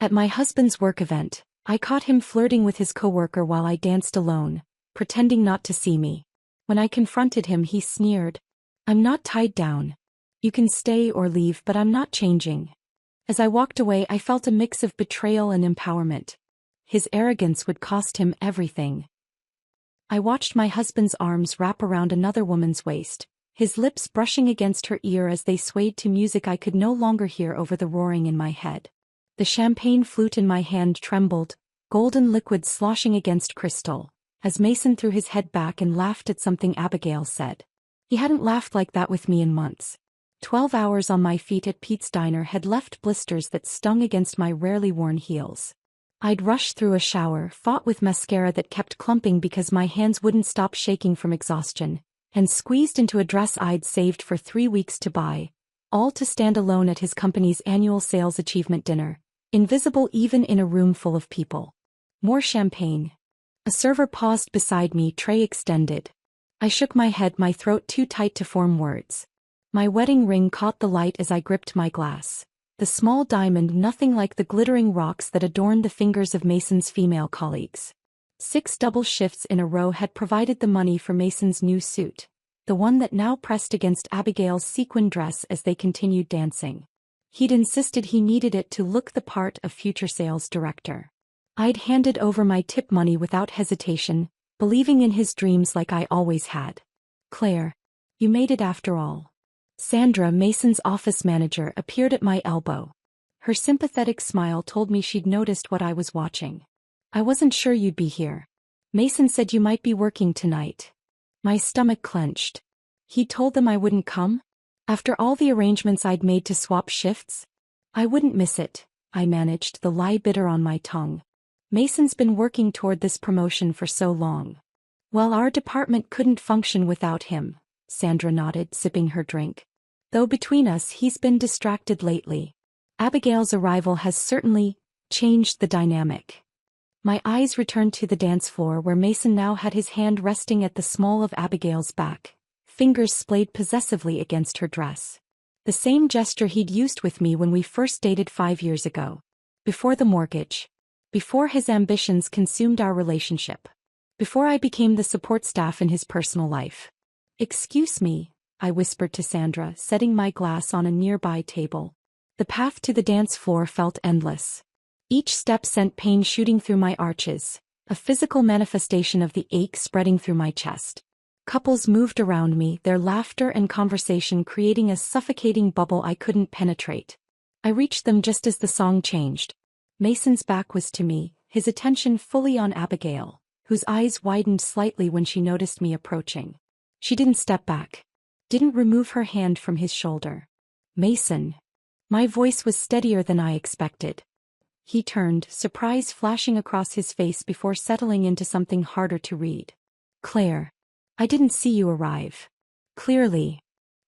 At my husband's work event, I caught him flirting with his coworker while I danced alone, pretending not to see me. When I confronted him, he sneered. "I'm not tied down. You can stay or leave, but I'm not changing." As I walked away, I felt a mix of betrayal and empowerment. His arrogance would cost him everything. I watched my husband's arms wrap around another woman's waist, his lips brushing against her ear as they swayed to music I could no longer hear over the roaring in my head. The champagne flute in my hand trembled, golden liquid sloshing against crystal, as Mason threw his head back and laughed at something Abigail said. He hadn't laughed like that with me in months. 12 hours on my feet at Pete's Diner had left blisters that stung against my rarely worn heels. I'd rushed through a shower, fought with mascara that kept clumping because my hands wouldn't stop shaking from exhaustion, and squeezed into a dress I'd saved for 3 weeks to buy, all to stand alone at his company's annual sales achievement dinner, invisible even in a room full of people. More champagne. A server paused beside me, tray extended. I shook my head, my throat too tight to form words. My wedding ring caught the light as I gripped my glass. The small diamond nothing like the glittering rocks that adorned the fingers of Mason's female colleagues. 6 double shifts in a row had provided the money for Mason's new suit, the one that now pressed against Abigail's sequin dress as they continued dancing. He'd insisted he needed it to look the part of future sales director. I'd handed over my tip money without hesitation, believing in his dreams like I always had. "Claire, you made it after all." Sandra, Mason's office manager, appeared at my elbow. Her sympathetic smile told me she'd noticed what I was watching. "I wasn't sure you'd be here. Mason said you might be working tonight." My stomach clenched. He told them I wouldn't come? After all the arrangements I'd made to swap shifts? "I wouldn't miss it," I managed, the lie bitter on my tongue. "Mason's been working toward this promotion for so long." "Well, our department couldn't function without him," Sandra nodded, sipping her drink. "Though between us, he's been distracted lately. Abigail's arrival has certainly changed the dynamic." My eyes returned to the dance floor where Mason now had his hand resting at the small of Abigail's back, fingers splayed possessively against her dress. The same gesture he'd used with me when we first dated 5 years ago. Before the mortgage. Before his ambitions consumed our relationship. Before I became the support staff in his personal life. "Excuse me," I whispered to Sandra, setting my glass on a nearby table. The path to the dance floor felt endless. Each step sent pain shooting through my arches, a physical manifestation of the ache spreading through my chest. Couples moved around me, their laughter and conversation creating a suffocating bubble I couldn't penetrate. I reached them just as the song changed. Mason's back was to me, his attention fully on Abigail, whose eyes widened slightly when she noticed me approaching. She didn't step back. Didn't remove her hand from his shoulder. "Mason." My voice was steadier than I expected. He turned, surprise flashing across his face before settling into something harder to read. "Claire. I didn't see you arrive." Clearly.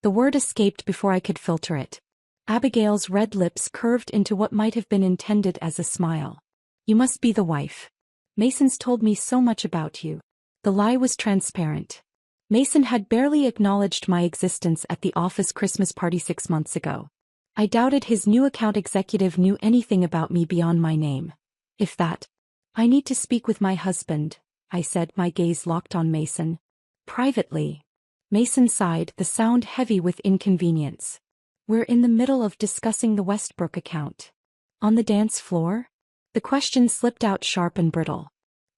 The word escaped before I could filter it. Abigail's red lips curved into what might have been intended as a smile. "You must be the wife. Mason's told me so much about you." The lie was transparent. Mason had barely acknowledged my existence at the office Christmas party 6 months ago. I doubted his new account executive knew anything about me beyond my name. If that. "I need to speak with my husband," I said, my gaze locked on Mason. "Privately." Mason sighed, the sound heavy with inconvenience. "We're in the middle of discussing the Westbrook account." "On the dance floor?" The question slipped out sharp and brittle.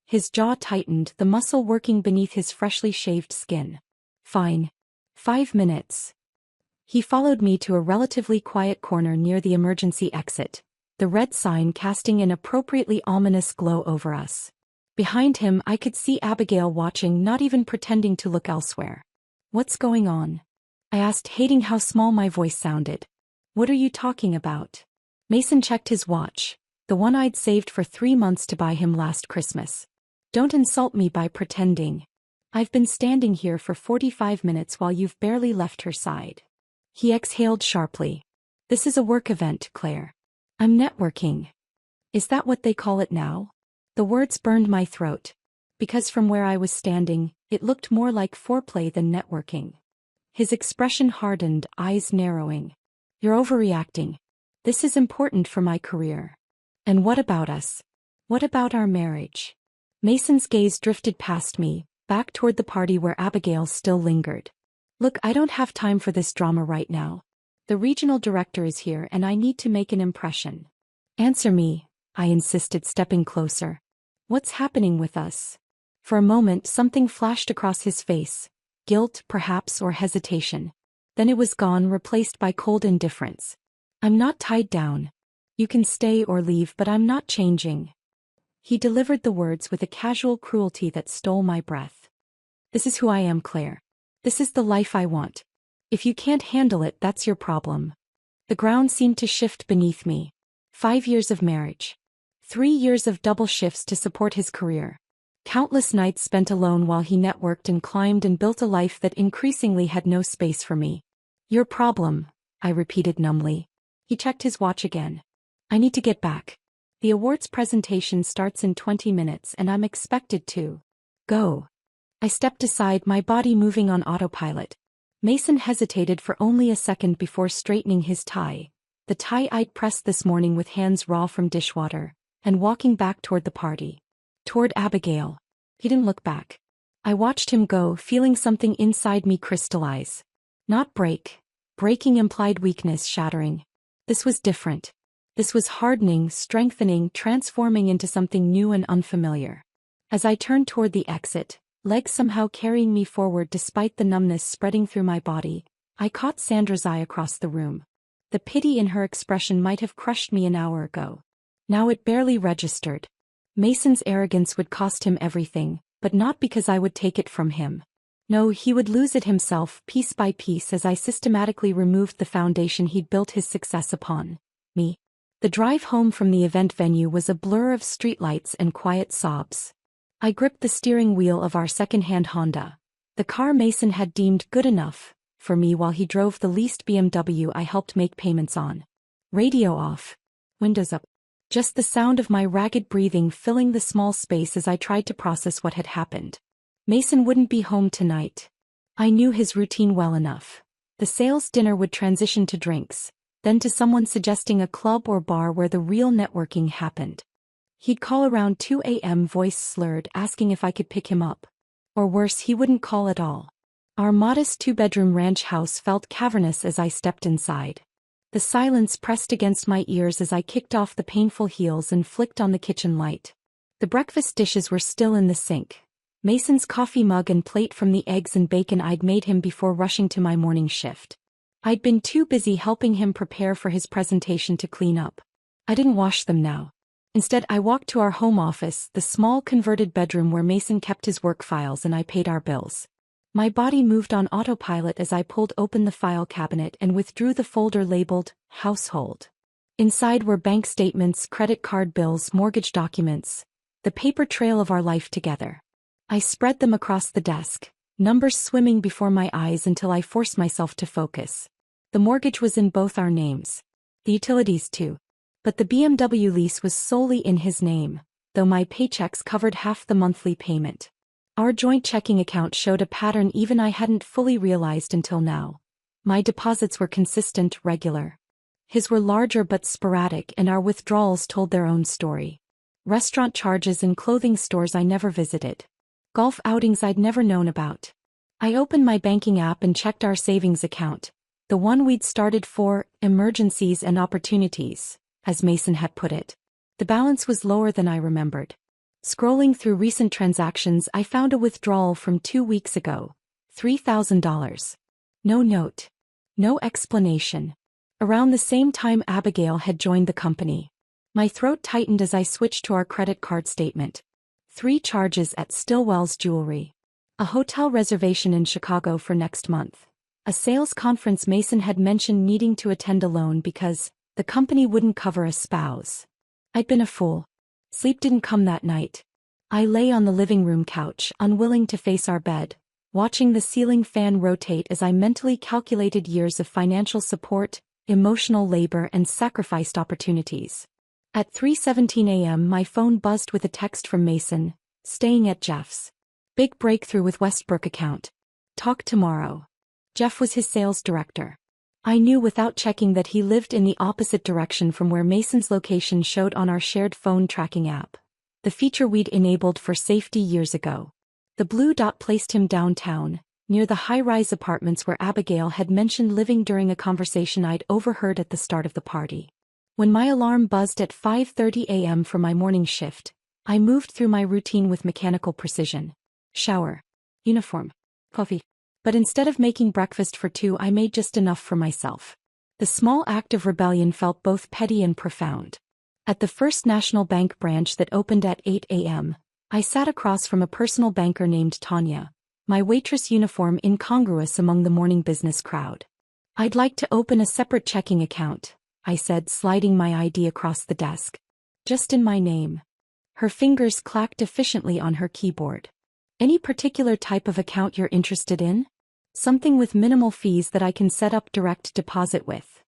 His jaw tightened, the muscle working beneath his freshly shaved skin. "Fine. 5 minutes." He followed me to a relatively quiet corner near the emergency exit, the red sign casting an appropriately ominous glow over us. Behind him, I could see Abigail watching, not even pretending to look elsewhere. "What's going on?" I asked, hating how small my voice sounded. "What are you talking about?" Mason checked his watch, the one I'd saved for 3 months to buy him last Christmas. "Don't insult me by pretending. I've been standing here for 45 minutes while you've barely left her side." He exhaled sharply. "This is a work event, Claire. I'm networking." "Is that what they call it now?" The words burned my throat. Because from where I was standing, it looked more like foreplay than networking. His expression hardened, eyes narrowing. "You're overreacting. This is important for my career." And what about us? What about our marriage? Mason's gaze drifted past me, back toward the party where Abigail still lingered. Look, I don't have time for this drama right now. The regional director is here and I need to make an impression. Answer me, I insisted, stepping closer. What's happening with us? For a moment something flashed across his face. Guilt, perhaps, or hesitation. Then it was gone, replaced by cold indifference. I'm not tied down. You can stay or leave, but I'm not changing. He delivered the words with a casual cruelty that stole my breath. This is who I am, Claire. This is the life I want. If you can't handle it, that's your problem. The ground seemed to shift beneath me. 5 years of marriage. 3 years of double shifts to support his career. Countless nights spent alone while he networked and climbed and built a life that increasingly had no space for me. Your problem, I repeated numbly. He checked his watch again. I need to get back. The awards presentation starts in 20 minutes and I'm expected to go. I stepped aside, my body moving on autopilot. Mason hesitated for only a second before straightening his tie, the tie I'd pressed this morning with hands raw from dishwater, and walking back toward the party. Toward Abigail. He didn't look back. I watched him go, feeling something inside me crystallize. Not break. Breaking implied weakness, shattering. This was different. This was hardening, strengthening, transforming into something new and unfamiliar. As I turned toward the exit, legs somehow carrying me forward despite the numbness spreading through my body, I caught Sandra's eye across the room. The pity in her expression might have crushed me an hour ago. Now it barely registered. Mason's arrogance would cost him everything, but not because I would take it from him. No, he would lose it himself, piece by piece, as I systematically removed the foundation he'd built his success upon. Me. The drive home from the event venue was a blur of streetlights and quiet sobs. I gripped the steering wheel of our second-hand Honda, the car Mason had deemed good enough for me, while he drove the leased BMW I helped make payments on. Radio off. Windows up. Just the sound of my ragged breathing filling the small space as I tried to process what had happened. Mason wouldn't be home tonight. I knew his routine well enough. The sales dinner would transition to drinks, then to someone suggesting a club or bar where the real networking happened. He'd call around 2 a.m., voice slurred, asking if I could pick him up. Or worse, he wouldn't call at all. Our modest 2-bedroom ranch house felt cavernous as I stepped inside. The silence pressed against my ears as I kicked off the painful heels and flicked on the kitchen light. The breakfast dishes were still in the sink. Mason's coffee mug and plate from the eggs and bacon I'd made him before rushing to my morning shift. I'd been too busy helping him prepare for his presentation to clean up. I didn't wash them now. Instead, I walked to our home office, the small converted bedroom where Mason kept his work files and I paid our bills. My body moved on autopilot as I pulled open the file cabinet and withdrew the folder labeled Household. Inside were bank statements, credit card bills, mortgage documents, the paper trail of our life together. I spread them across the desk, numbers swimming before my eyes until I forced myself to focus. The mortgage was in both our names. The utilities too. But the BMW lease was solely in his name, though my paychecks covered half the monthly payment. Our joint checking account showed a pattern even I hadn't fully realized until now. My deposits were consistent, regular. His were larger but sporadic, and our withdrawals told their own story. Restaurant charges and clothing stores I never visited. Golf outings I'd never known about. I opened my banking app and checked our savings account, the one we'd started for emergencies and opportunities, as Mason had put it. The balance was lower than I remembered. Scrolling through recent transactions, I found a withdrawal from 2 weeks ago. $3,000. No note. No explanation. Around the same time Abigail had joined the company. My throat tightened as I switched to our credit card statement. 3 charges at Stillwell's Jewelry. A hotel reservation in Chicago for next month. A sales conference Mason had mentioned needing to attend alone because the company wouldn't cover a spouse. I'd been a fool. Sleep didn't come that night. I lay on the living room couch, unwilling to face our bed, watching the ceiling fan rotate as I mentally calculated years of financial support, emotional labor, and sacrificed opportunities. At 3:17 a.m. my phone buzzed with a text from Mason, staying at Jeff's. Big breakthrough with Westbrook account. Talk tomorrow. Jeff was his sales director. I knew without checking that he lived in the opposite direction from where Mason's location showed on our shared phone tracking app, the feature we'd enabled for safety years ago. The blue dot placed him downtown, near the high-rise apartments where Abigail had mentioned living during a conversation I'd overheard at the start of the party. When my alarm buzzed at 5:30 a.m. for my morning shift, I moved through my routine with mechanical precision. Shower. Uniform. Coffee. But instead of making breakfast for two, I made just enough for myself. The small act of rebellion felt both petty and profound. At the First National Bank branch that opened at 8 a.m., I sat across from a personal banker named Tanya, my waitress uniform incongruous among the morning business crowd. "I'd like to open a separate checking account," I said, sliding my ID across the desk. "Just in my name." Her fingers clacked efficiently on her keyboard. "Any particular type of account you're interested in? Something with minimal fees that I can set up direct deposit with."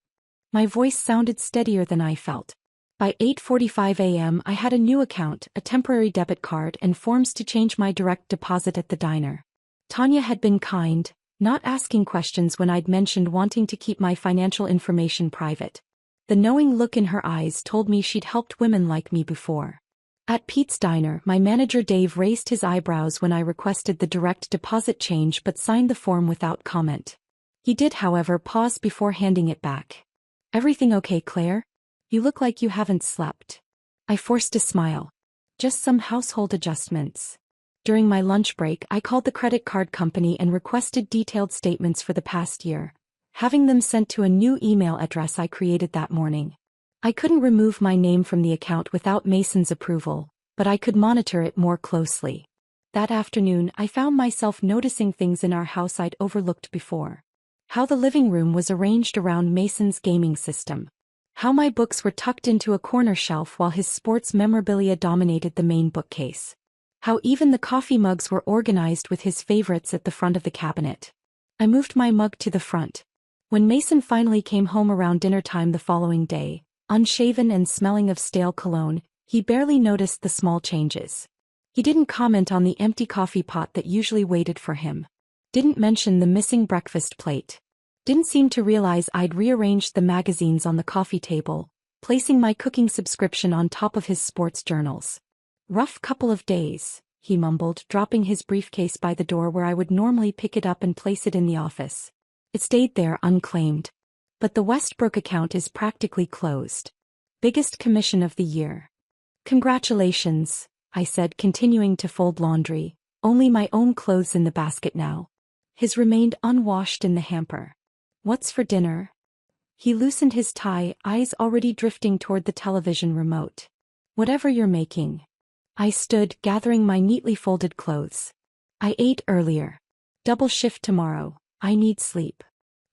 My voice sounded steadier than I felt. By 8:45 a.m. I had a new account, a temporary debit card, and forms to change my direct deposit at the diner. Tanya had been kind, not asking questions when I'd mentioned wanting to keep my financial information private. The knowing look in her eyes told me she'd helped women like me before. At Pete's Diner, my manager Dave raised his eyebrows when I requested the direct deposit change but signed the form without comment. He did, however, pause before handing it back. "Everything okay, Claire? You look like you haven't slept." I forced a smile. "Just some household adjustments." During my lunch break, I called the credit card company and requested detailed statements for the past year, having them sent to a new email address I created that morning. I couldn't remove my name from the account without Mason's approval, but I could monitor it more closely. That afternoon, I found myself noticing things in our house I'd overlooked before. How the living room was arranged around Mason's gaming system. How my books were tucked into a corner shelf while his sports memorabilia dominated the main bookcase. How even the coffee mugs were organized with his favorites at the front of the cabinet. I moved my mug to the front. When Mason finally came home around dinner time the following day, unshaven and smelling of stale cologne, he barely noticed the small changes. He didn't comment on the empty coffee pot that usually waited for him. Didn't mention the missing breakfast plate. Didn't seem to realize I'd rearranged the magazines on the coffee table, placing my cooking subscription on top of his sports journals. "Rough couple of days," he mumbled, dropping his briefcase by the door where I would normally pick it up and place it in the office. It stayed there unclaimed. "But the Westbrook account is practically closed. Biggest commission of the year." "Congratulations," I said, continuing to fold laundry, only my own clothes in the basket now. His remained unwashed in the hamper. "What's for dinner?" He loosened his tie, eyes already drifting toward the television remote. "Whatever you're making." I stood, gathering my neatly folded clothes. "I ate earlier. Double shift tomorrow. I need sleep."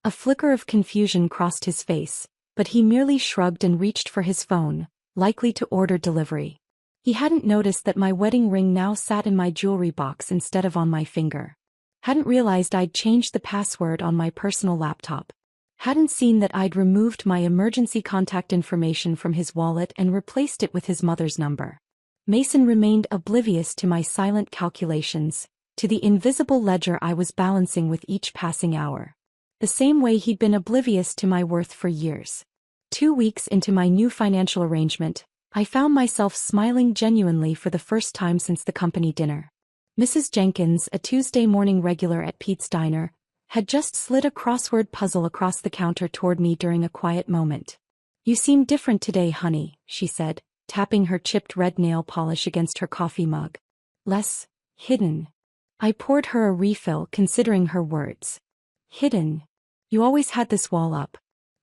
A flicker of confusion crossed his face, but he merely shrugged and reached for his phone, likely to order delivery. He hadn't noticed that my wedding ring now sat in my jewelry box instead of on my finger. Hadn't realized I'd changed the password on my personal laptop. Hadn't seen that I'd removed my emergency contact information from his wallet and replaced it with his mother's number. Mason remained oblivious to my silent calculations, to the invisible ledger I was balancing with each passing hour. The same way he'd been oblivious to my worth for years. 2 weeks into my new financial arrangement, I found myself smiling genuinely for the first time since the company dinner. Mrs. Jenkins, a Tuesday morning regular at Pete's Diner, had just slid a crossword puzzle across the counter toward me during a quiet moment. "You seem different today, honey," she said, tapping her chipped red nail polish against her coffee mug. "Less hidden." I poured her a refill, considering her words. "Hidden? You always had this wall up.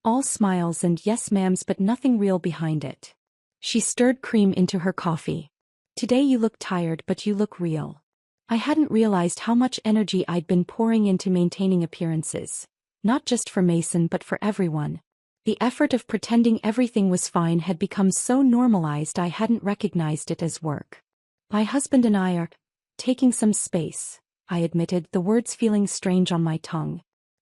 All smiles and yes ma'ams but nothing real behind it." She stirred cream into her coffee. "Today you look tired but you look real." I hadn't realized how much energy I'd been pouring into maintaining appearances. Not just for Mason but for everyone. The effort of pretending everything was fine had become so normalized I hadn't recognized it as work. "My husband and I are taking some space," I admitted, the words feeling strange on my tongue.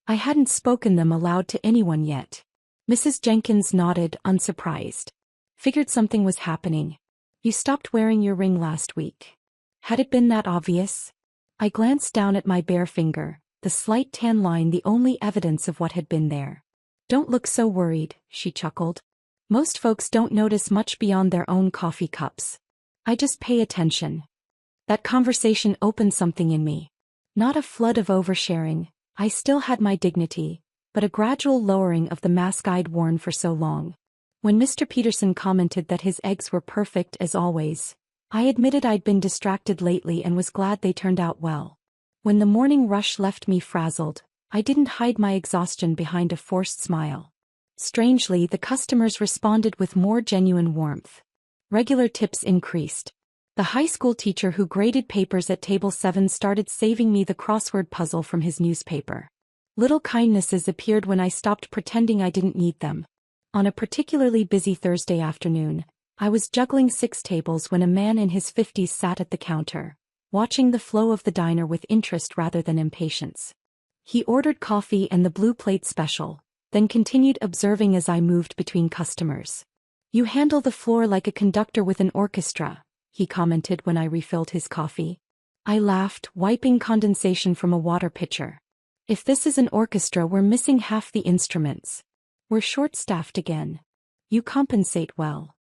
I hadn't spoken them aloud to anyone yet. Mrs. Jenkins nodded, unsurprised. "Figured something was happening. You stopped wearing your ring last week." Had it been that obvious? I glanced down at my bare finger, the slight tan line the only evidence of what had been there. Don't look so worried, she chuckled. Most folks don't notice much beyond their own coffee cups. I just pay attention. That conversation opened something in me. Not a flood of oversharing, I still had my dignity, but a gradual lowering of the mask I'd worn for so long. When Mr. Peterson commented that his eggs were perfect as always, I admitted I'd been distracted lately and was glad they turned out well. When the morning rush left me frazzled, I didn't hide my exhaustion behind a forced smile. Strangely, the customers responded with more genuine warmth. Regular tips increased. The high school teacher who graded papers at table 7 started saving me the crossword puzzle from his newspaper. Little kindnesses appeared when I stopped pretending I didn't need them. On a particularly busy Thursday afternoon, I was juggling 6 tables when a man in his 50s sat at the counter, watching the flow of the diner with interest rather than impatience. He ordered coffee and the blue plate special, then continued observing as I moved between customers. "You handle the floor like a conductor with an orchestra," he commented when I refilled his coffee. I laughed, wiping condensation from a water pitcher. "If this is an orchestra, we're missing half the instruments. We're short-staffed again. You compensate well."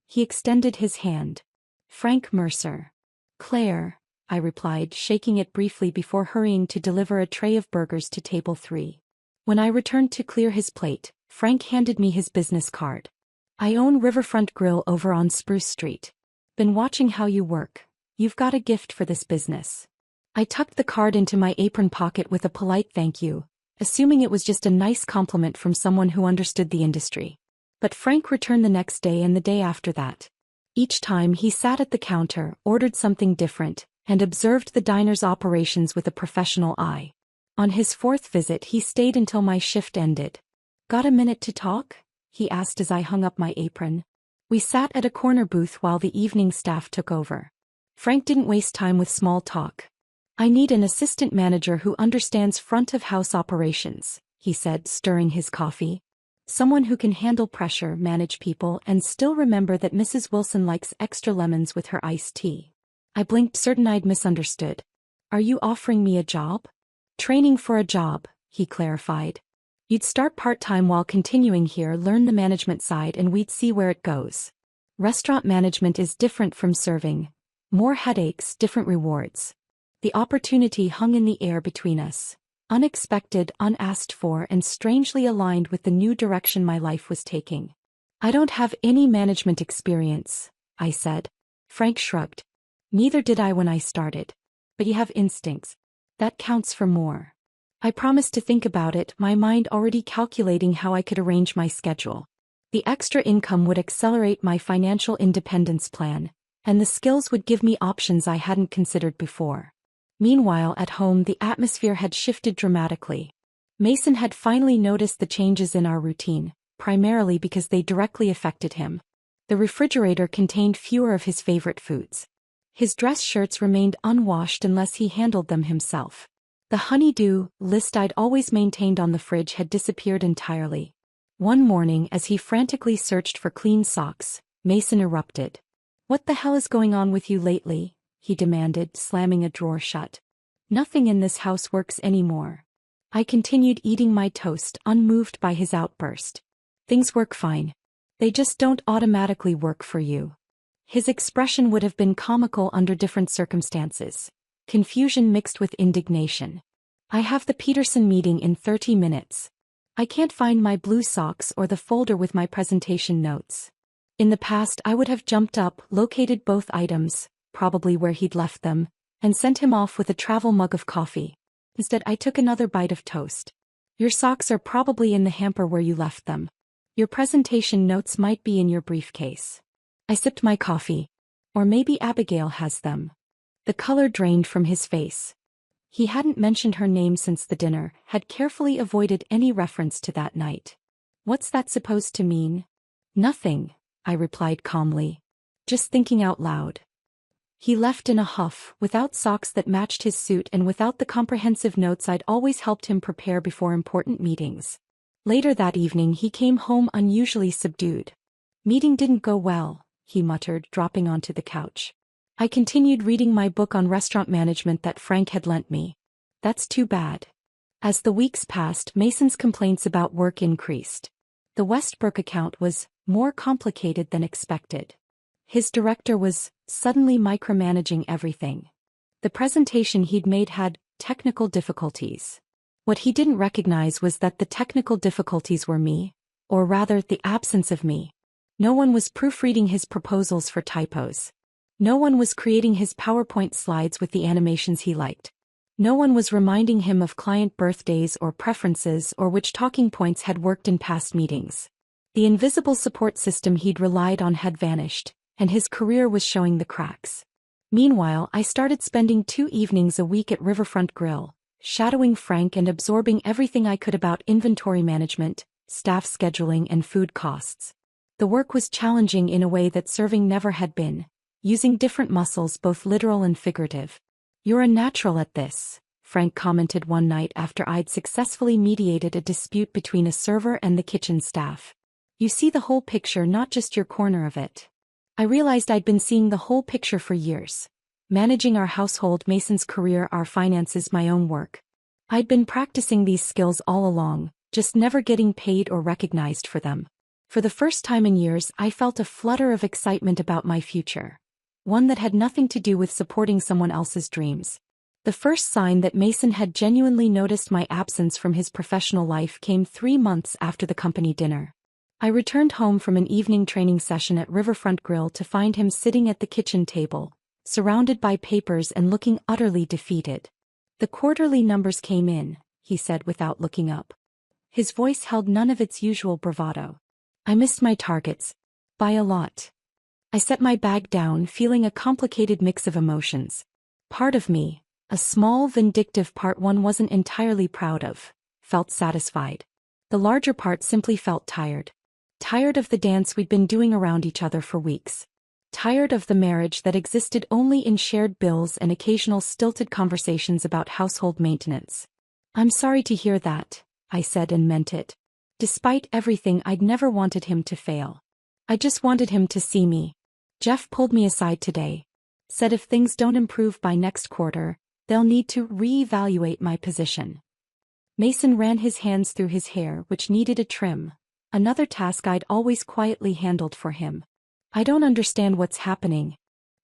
He extended his hand. "Frank Mercer." "Claire," I replied, shaking it briefly before hurrying to deliver a tray of burgers to table 3. When I returned to clear his plate, Frank handed me his business card. "I own Riverfront Grill over on Spruce Street. Been watching how you work. You've got a gift for this business." I tucked the card into my apron pocket with a polite thank you, assuming it was just a nice compliment from someone who understood the industry. But Frank returned the next day and the day after that. Each time he sat at the counter, ordered something different, and observed the diner's operations with a professional eye. On his 4th visit he stayed until my shift ended. "Got a minute to talk?" he asked as I hung up my apron. We sat at a corner booth while the evening staff took over. Frank didn't waste time with small talk. "I need an assistant manager who understands front-of-house operations," he said, stirring his coffee. "Someone who can handle pressure, manage people, and still remember that Mrs. Wilson likes extra lemons with her iced tea." I blinked, certain I'd misunderstood. "Are you offering me a job?" "Training for a job," he clarified. "You'd start part-time while continuing here, learn the management side, and we'd see where it goes. Restaurant management is different from serving. More headaches, different rewards." The opportunity hung in the air between us. Unexpected, unasked for, and strangely aligned with the new direction my life was taking. "I don't have any management experience," I said. Frank shrugged. "Neither did I when I started. But you have instincts. That counts for more." I promised to think about it, my mind already calculating how I could arrange my schedule. The extra income would accelerate my financial independence plan, and the skills would give me options I hadn't considered before. Meanwhile, at home, the atmosphere had shifted dramatically. Mason had finally noticed the changes in our routine, primarily because they directly affected him. The refrigerator contained fewer of his favorite foods. His dress shirts remained unwashed unless he handled them himself. The honey-do list I'd always maintained on the fridge had disappeared entirely. One morning, as he frantically searched for clean socks, Mason erupted. "What the hell is going on with you lately?" he demanded, slamming a drawer shut. "Nothing in this house works anymore." I continued eating my toast, unmoved by his outburst. "Things work fine. They just don't automatically work for you." His expression would have been comical under different circumstances. Confusion mixed with indignation. "I have the Peterson meeting in 30 minutes. I can't find my blue socks or the folder with my presentation notes." In the past, I would have jumped up, located both items, probably where he'd left them, and sent him off with a travel mug of coffee. Instead, I took another bite of toast. "Your socks are probably in the hamper where you left them. Your presentation notes might be in your briefcase." I sipped my coffee. "Or maybe Abigail has them." The color drained from his face. He hadn't mentioned her name since the dinner, had carefully avoided any reference to that night. "What's that supposed to mean?" "Nothing," I replied calmly. "Just thinking out loud." He left in a huff, without socks that matched his suit and without the comprehensive notes I'd always helped him prepare before important meetings. Later that evening he came home unusually subdued. "Meeting didn't go well," he muttered, dropping onto the couch. I continued reading my book on restaurant management that Frank had lent me. "That's too bad." As the weeks passed, Mason's complaints about work increased. The Westbrook account was more complicated than expected. His director was suddenly micromanaging everything. The presentation he'd made had technical difficulties. What he didn't recognize was that the technical difficulties were me, or rather the absence of me. No one was proofreading his proposals for typos. No one was creating his PowerPoint slides with the animations he liked. No one was reminding him of client birthdays or preferences or which talking points had worked in past meetings. The invisible support system he'd relied on had vanished, and his career was showing the cracks. Meanwhile, I started spending 2 evenings a week at Riverfront Grill, shadowing Frank and absorbing everything I could about inventory management, staff scheduling, and food costs. The work was challenging in a way that serving never had been, using different muscles, both literal and figurative. "You're a natural at this," Frank commented one night after I'd successfully mediated a dispute between a server and the kitchen staff. "You see the whole picture, not just your corner of it." I realized I'd been seeing the whole picture for years. Managing our household, Mason's career, our finances, my own work. I'd been practicing these skills all along, just never getting paid or recognized for them. For the first time in years, I felt a flutter of excitement about my future. One that had nothing to do with supporting someone else's dreams. The first sign that Mason had genuinely noticed my absence from his professional life came 3 months after the company dinner. I returned home from an evening training session at Riverfront Grill to find him sitting at the kitchen table, surrounded by papers and looking utterly defeated. "The quarterly numbers came in," he said without looking up. His voice held none of its usual bravado. "I missed my targets. By a lot." I set my bag down, feeling a complicated mix of emotions. Part of me, a small vindictive part one wasn't entirely proud of, felt satisfied. The larger part simply felt tired. Tired of the dance we'd been doing around each other for weeks. Tired of the marriage that existed only in shared bills and occasional stilted conversations about household maintenance. "I'm sorry to hear that," I said, and meant it. Despite everything, I'd never wanted him to fail. I just wanted him to see me. "Jeff pulled me aside today. Said if things don't improve by next quarter, they'll need to reevaluate my position." Mason ran his hands through his hair, which needed a trim. Another task I'd always quietly handled for him. "I don't understand what's happening.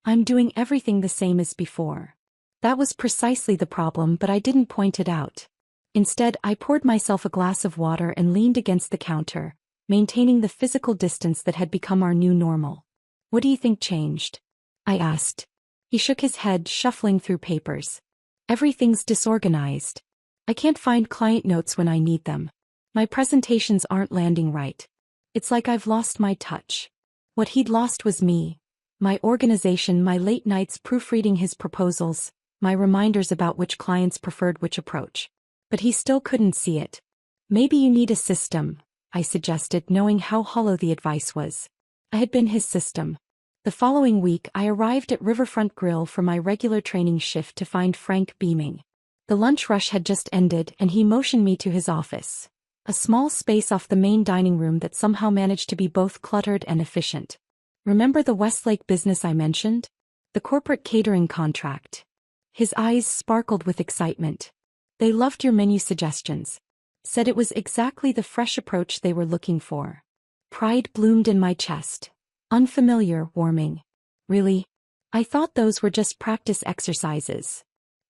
I'm doing everything the same as before." That was precisely the problem, but I didn't point it out. Instead, I poured myself a glass of water and leaned against the counter, maintaining the physical distance that had become our new normal. "What do you think changed?" I asked. He shook his head, shuffling through papers. "Everything's disorganized. I can't find client notes when I need them. My presentations aren't landing right. It's like I've lost my touch." What he'd lost was me. My organization, my late nights proofreading his proposals, my reminders about which clients preferred which approach. But he still couldn't see it. "Maybe you need a system," I suggested, knowing how hollow the advice was. I had been his system. The following week, I arrived at Riverfront Grill for my regular training shift to find Frank beaming. The lunch rush had just ended, and he motioned me to his office. A small space off the main dining room that somehow managed to be both cluttered and efficient. "Remember the Westlake business I mentioned? The corporate catering contract?" His eyes sparkled with excitement. "They loved your menu suggestions. Said it was exactly the fresh approach they were looking for." Pride bloomed in my chest. Unfamiliar, warming. "Really? I thought those were just practice exercises."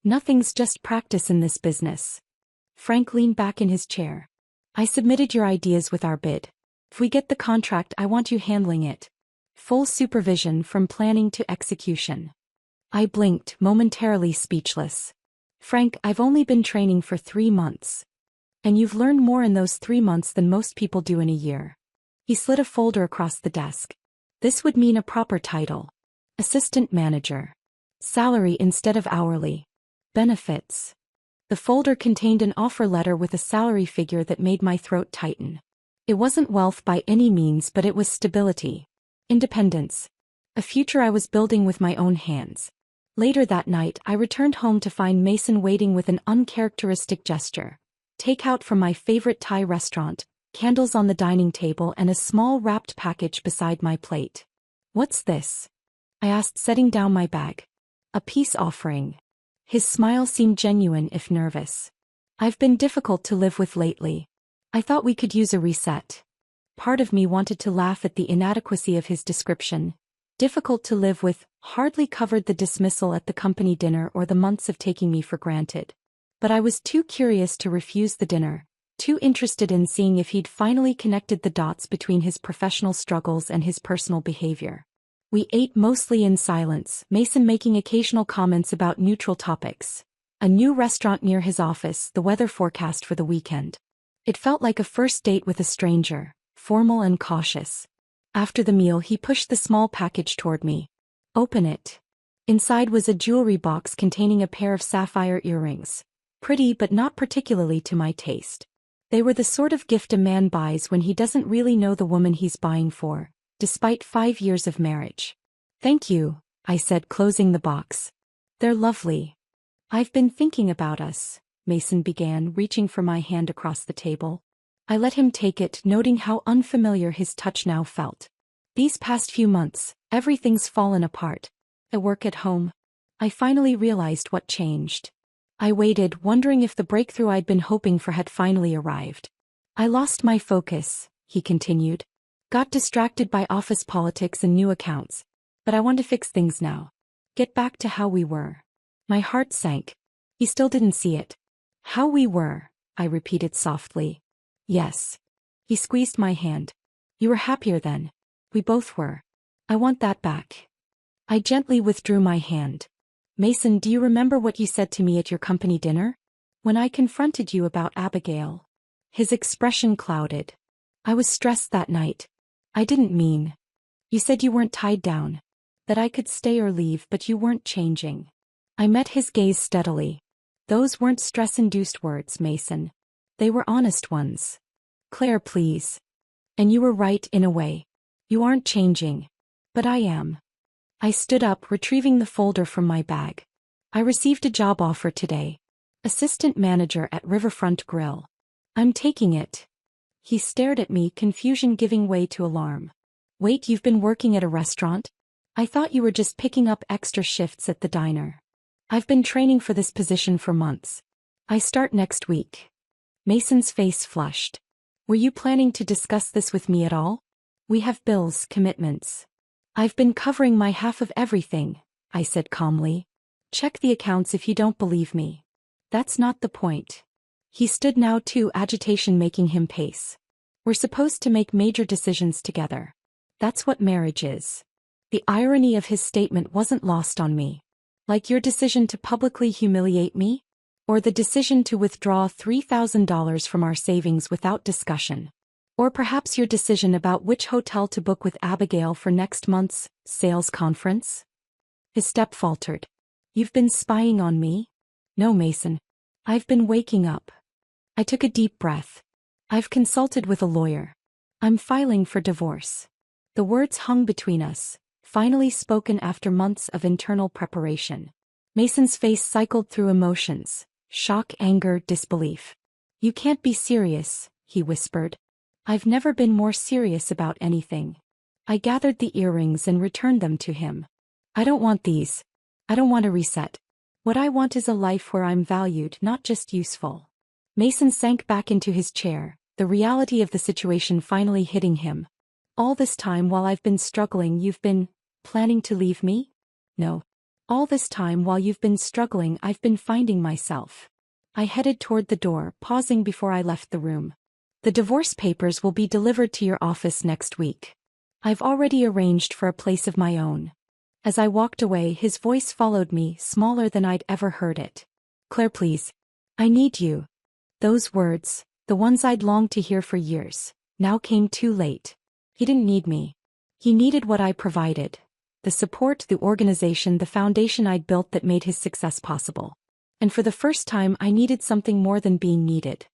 "Nothing's just practice in this business." Frank leaned back in his chair. "I submitted your ideas with our bid. If we get the contract, I want you handling it. Full supervision from planning to execution." I blinked, momentarily speechless. "Frank, I've only been training for 3 months. And you've learned more in those 3 months than most people do in a year." He slid a folder across the desk. "This would mean a proper title. Assistant manager. Salary instead of hourly. Benefits." The folder contained an offer letter with a salary figure that made my throat tighten. It wasn't wealth by any means, but it was stability. Independence. A future I was building with my own hands. Later that night, I returned home to find Mason waiting with an uncharacteristic gesture. Takeout from my favorite Thai restaurant, candles on the dining table, and a small wrapped package beside my plate. "What's this?" I asked, setting down my bag. "A peace offering." His smile seemed genuine, if nervous. I've been difficult to live with lately. I thought we could use a reset. Part of me wanted to laugh at the inadequacy of his description. Difficult to live with hardly covered the dismissal at the company dinner or the months of taking me for granted. But I was too curious to refuse the dinner, too interested in seeing if he'd finally connected the dots between his professional struggles and his personal behavior. We ate mostly in silence, Mason making occasional comments about neutral topics. A new restaurant near his office, the weather forecast for the weekend. It felt like a first date with a stranger, formal and cautious. After the meal, he pushed the small package toward me. Open it. Inside was a jewelry box containing a pair of sapphire earrings. Pretty but not particularly to my taste. They were the sort of gift a man buys when he doesn't really know the woman he's buying for, despite 5 years of marriage. Thank you, I said, closing the box. They're lovely. I've been thinking about us, Mason began, reaching for my hand across the table. I let him take it, noting how unfamiliar his touch now felt. These past few months, everything's fallen apart. At work, at home. I finally realized what changed. I waited, wondering if the breakthrough I'd been hoping for had finally arrived. I lost my focus, he continued. Got distracted by office politics and new accounts. But I want to fix things now. Get back to how we were. My heart sank. He still didn't see it. How we were, I repeated softly. Yes. He squeezed my hand. You were happier then. We both were. I want that back. I gently withdrew my hand. Mason, do you remember what you said to me at your company dinner? When I confronted you about Abigail. His expression clouded. I was stressed that night. I didn't mean. You said you weren't tied down. That I could stay or leave, but you weren't changing. I met his gaze steadily. Those weren't stress-induced words, Mason. They were honest ones. Claire, please. And you were right in a way. You aren't changing. But I am. I stood up, retrieving the folder from my bag. I received a job offer today. Assistant manager at Riverfront Grill. I'm taking it. He stared at me, confusion giving way to alarm. Wait, you've been working at a restaurant? I thought you were just picking up extra shifts at the diner. I've been training for this position for months. I start next week. Mason's face flushed. Were you planning to discuss this with me at all? We have bills, commitments. I've been covering my half of everything, I said calmly. Check the accounts if you don't believe me. That's not the point. He stood now too, agitation making him pace. We're supposed to make major decisions together. That's what marriage is. The irony of his statement wasn't lost on me. Like your decision to publicly humiliate me? Or the decision to withdraw $3,000 from our savings without discussion? Or perhaps your decision about which hotel to book with Abigail for next month's sales conference? His step faltered. You've been spying on me? No, Mason. I've been waking up. I took a deep breath. I've consulted with a lawyer. I'm filing for divorce. The words hung between us, finally spoken after months of internal preparation. Mason's face cycled through emotions. Shock, anger, disbelief. You can't be serious, he whispered. I've never been more serious about anything. I gathered the earrings and returned them to him. I don't want these. I don't want a reset. What I want is a life where I'm valued, not just useful. Mason sank back into his chair, the reality of the situation finally hitting him. All this time while I've been struggling, you've been planning to leave me? No. All this time while you've been struggling, I've been finding myself. I headed toward the door, pausing before I left the room. The divorce papers will be delivered to your office next week. I've already arranged for a place of my own. As I walked away, his voice followed me, smaller than I'd ever heard it. Claire, please. I need you. Those words, the ones I'd longed to hear for years, now came too late. He didn't need me. He needed what I provided. The support, the organization, the foundation I'd built that made his success possible. And for the first time, I needed something more than being needed.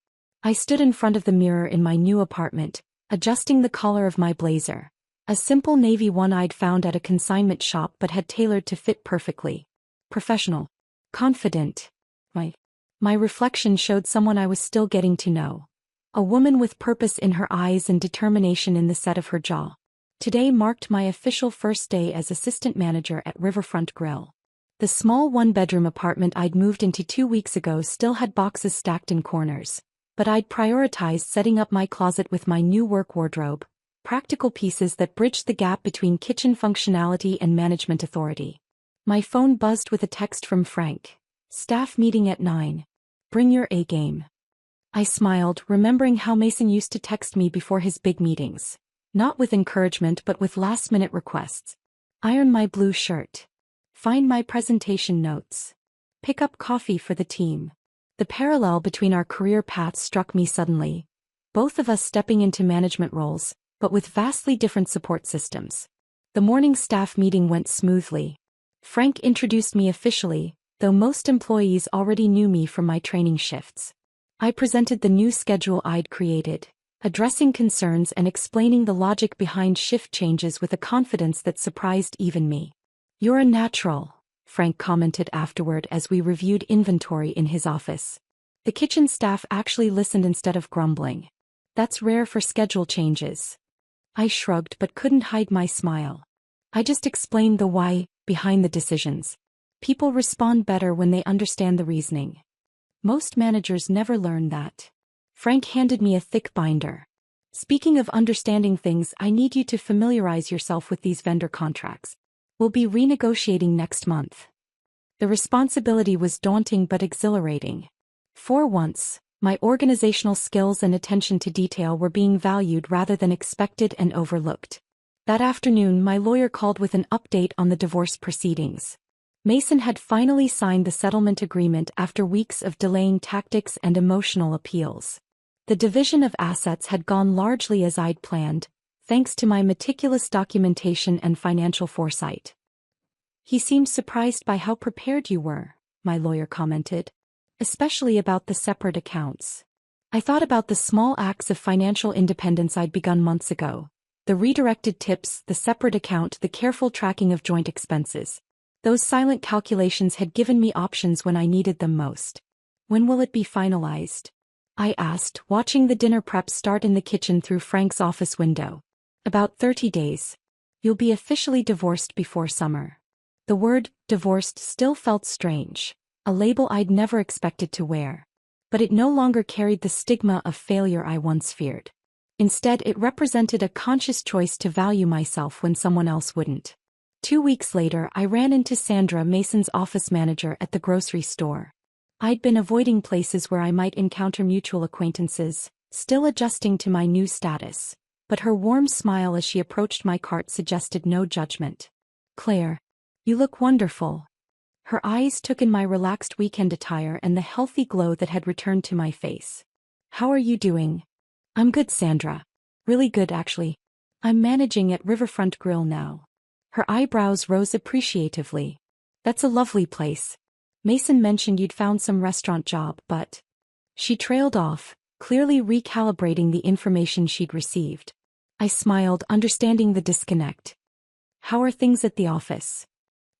I stood in front of the mirror in my new apartment, adjusting the collar of my blazer. A simple navy one I'd found at a consignment shop but had tailored to fit perfectly. Professional. Confident. My reflection showed someone I was still getting to know. A woman with purpose in her eyes and determination in the set of her jaw. Today marked my official first day as assistant manager at Riverfront Grill. The small one-bedroom apartment I'd moved into 2 weeks ago still had boxes stacked in corners, but I'd prioritized setting up my closet with my new work wardrobe, practical pieces that bridged the gap between kitchen functionality and management authority. My phone buzzed with a text from Frank. Staff meeting at 9. Bring your A game. I smiled, remembering how Mason used to text me before his big meetings. Not with encouragement but with last-minute requests. Iron my blue shirt. Find my presentation notes. Pick up coffee for the team. The parallel between our career paths struck me suddenly. Both of us stepping into management roles, but with vastly different support systems. The morning staff meeting went smoothly. Frank introduced me officially, though most employees already knew me from my training shifts. I presented the new schedule I'd created, addressing concerns and explaining the logic behind shift changes with a confidence that surprised even me. "You're a natural," Frank commented afterward as we reviewed inventory in his office. The kitchen staff actually listened instead of grumbling. "That's rare for schedule changes." I shrugged but couldn't hide my smile. I just explained the why behind the decisions. People respond better when they understand the reasoning. Most managers never learn that. Frank handed me a thick binder. "Speaking of understanding things, I need you to familiarize yourself with these vendor contracts. We'll be renegotiating next month." The responsibility was daunting but exhilarating. For once, my organizational skills and attention to detail were being valued rather than expected and overlooked. That afternoon, my lawyer called with an update on the divorce proceedings. Mason had finally signed the settlement agreement after weeks of delaying tactics and emotional appeals. The division of assets had gone largely as I'd planned, thanks to my meticulous documentation and financial foresight. "He seemed surprised by how prepared you were," my lawyer commented. "Especially about the separate accounts." I thought about the small acts of financial independence I'd begun months ago. The redirected tips, the separate account, the careful tracking of joint expenses. Those silent calculations had given me options when I needed them most. "When will it be finalized?" I asked, watching the dinner prep start in the kitchen through Frank's office window. "About 30 days. You'll be officially divorced before summer." The word, divorced, still felt strange, a label I'd never expected to wear. But it no longer carried the stigma of failure I once feared. Instead, it represented a conscious choice to value myself when someone else wouldn't. 2 weeks later, I ran into Sandra, Mason's office manager, at the grocery store. I'd been avoiding places where I might encounter mutual acquaintances, still adjusting to my new status. But her warm smile as she approached my cart suggested no judgment. "Claire, you look wonderful." Her eyes took in my relaxed weekend attire and the healthy glow that had returned to my face. "How are you doing?" "I'm good, Sandra. Really good, actually. I'm managing at Riverfront Grill now." Her eyebrows rose appreciatively. "That's a lovely place. Mason mentioned you'd found some restaurant job, but..." She trailed off, clearly recalibrating the information she'd received. I smiled, understanding the disconnect. "How are things at the office?"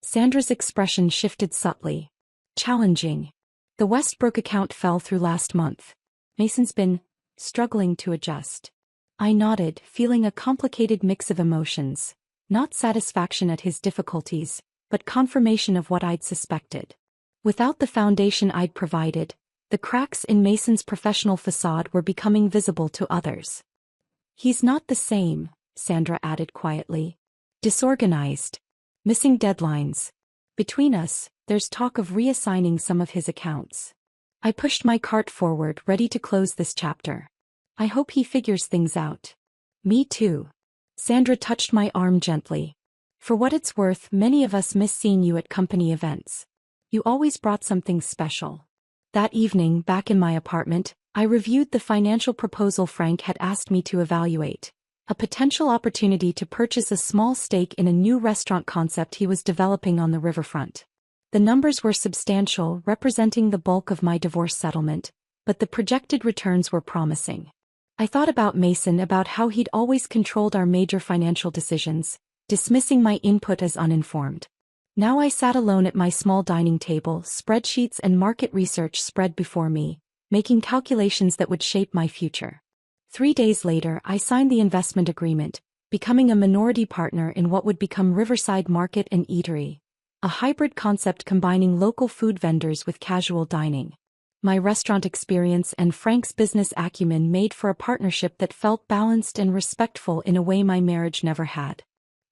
Sandra's expression shifted subtly. "Challenging. The Westbrook account fell through last month. Mason's been struggling to adjust." I nodded, feeling a complicated mix of emotions. Not satisfaction at his difficulties, but confirmation of what I'd suspected. Without the foundation I'd provided, the cracks in Mason's professional facade were becoming visible to others. "He's not the same," Sandra added quietly. "Disorganized. Missing deadlines. Between us, there's talk of reassigning some of his accounts." I pushed my cart forward, ready to close this chapter. "I hope he figures things out." "Me too." Sandra touched my arm gently. "For what it's worth, many of us miss seeing you at company events. You always brought something special." That evening, back in my apartment, I reviewed the financial proposal Frank had asked me to evaluate. A potential opportunity to purchase a small stake in a new restaurant concept he was developing on the riverfront. The numbers were substantial, representing the bulk of my divorce settlement, but the projected returns were promising. I thought about Mason, about how he'd always controlled our major financial decisions, dismissing my input as uninformed. Now I sat alone at my small dining table, spreadsheets and market research spread before me, making calculations that would shape my future. 3 days later, I signed the investment agreement, becoming a minority partner in what would become Riverside Market and Eatery. a hybrid concept combining local food vendors with casual dining. My restaurant experience and Frank's business acumen made for a partnership that felt balanced and respectful in a way my marriage never had.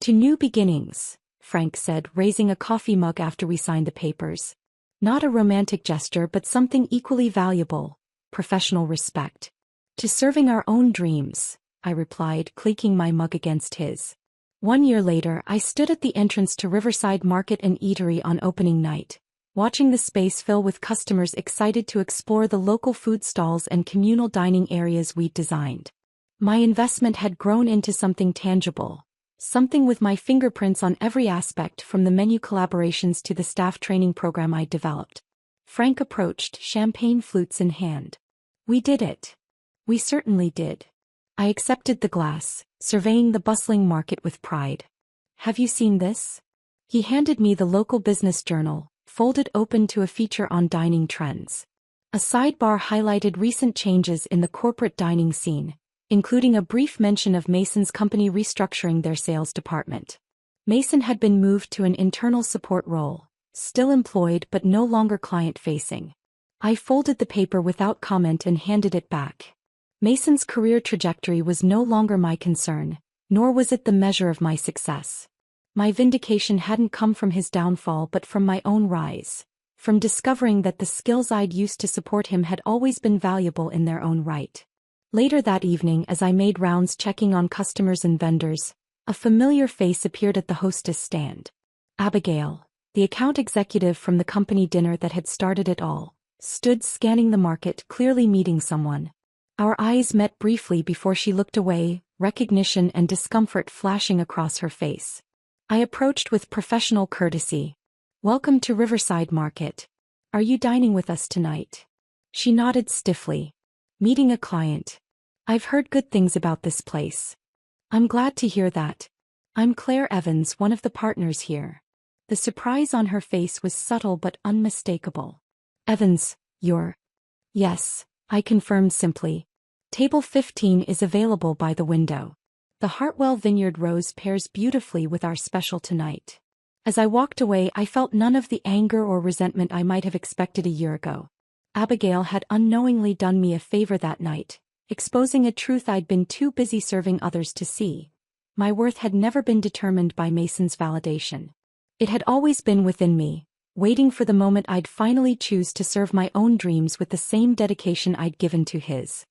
To new beginnings, Frank said, raising a coffee mug after we signed the papers. Not a romantic gesture but something equally valuable, professional respect. To serving our own dreams, I replied, clinking my mug against his. 1 year later, I stood at the entrance to Riverside Market and Eatery on opening night, watching the space fill with customers excited to explore the local food stalls and communal dining areas we'd designed. My investment had grown into something tangible, something with my fingerprints on every aspect, from the menu collaborations to the staff training program I'd developed. Frank approached, champagne flutes in hand. We did it. We certainly did. I accepted the glass, surveying the bustling market with pride. Have you seen this? He handed me the local business journal, folded open to a feature on dining trends. A sidebar highlighted recent changes in the corporate dining scene, including a brief mention of Mason's company restructuring their sales department. Mason had been moved to an internal support role, still employed but no longer client-facing. I folded the paper without comment and handed it back. Mason's career trajectory was no longer my concern, nor was it the measure of my success. My vindication hadn't come from his downfall but from my own rise, from discovering that the skills I'd used to support him had always been valuable in their own right. Later that evening, as I made rounds checking on customers and vendors, a familiar face appeared at the hostess stand. Abigail, the account executive from the company dinner that had started it all, stood scanning the market, clearly meeting someone. Our eyes met briefly before she looked away, recognition and discomfort flashing across her face. I approached with professional courtesy. Welcome to Riverside Market. Are you dining with us tonight? She nodded stiffly. Meeting a client. I've heard good things about this place. I'm glad to hear that. I'm Claire Evans, one of the partners here. The surprise on her face was subtle but unmistakable. Evans, you're... Yes, I confirmed simply. Table 15 is available by the window. The Hartwell Vineyard Rose pairs beautifully with our special tonight. As I walked away, I felt none of the anger or resentment I might have expected a year ago. Abigail had unknowingly done me a favor that night, exposing a truth I'd been too busy serving others to see. My worth had never been determined by Mason's validation. It had always been within me, waiting for the moment I'd finally choose to serve my own dreams with the same dedication I'd given to his.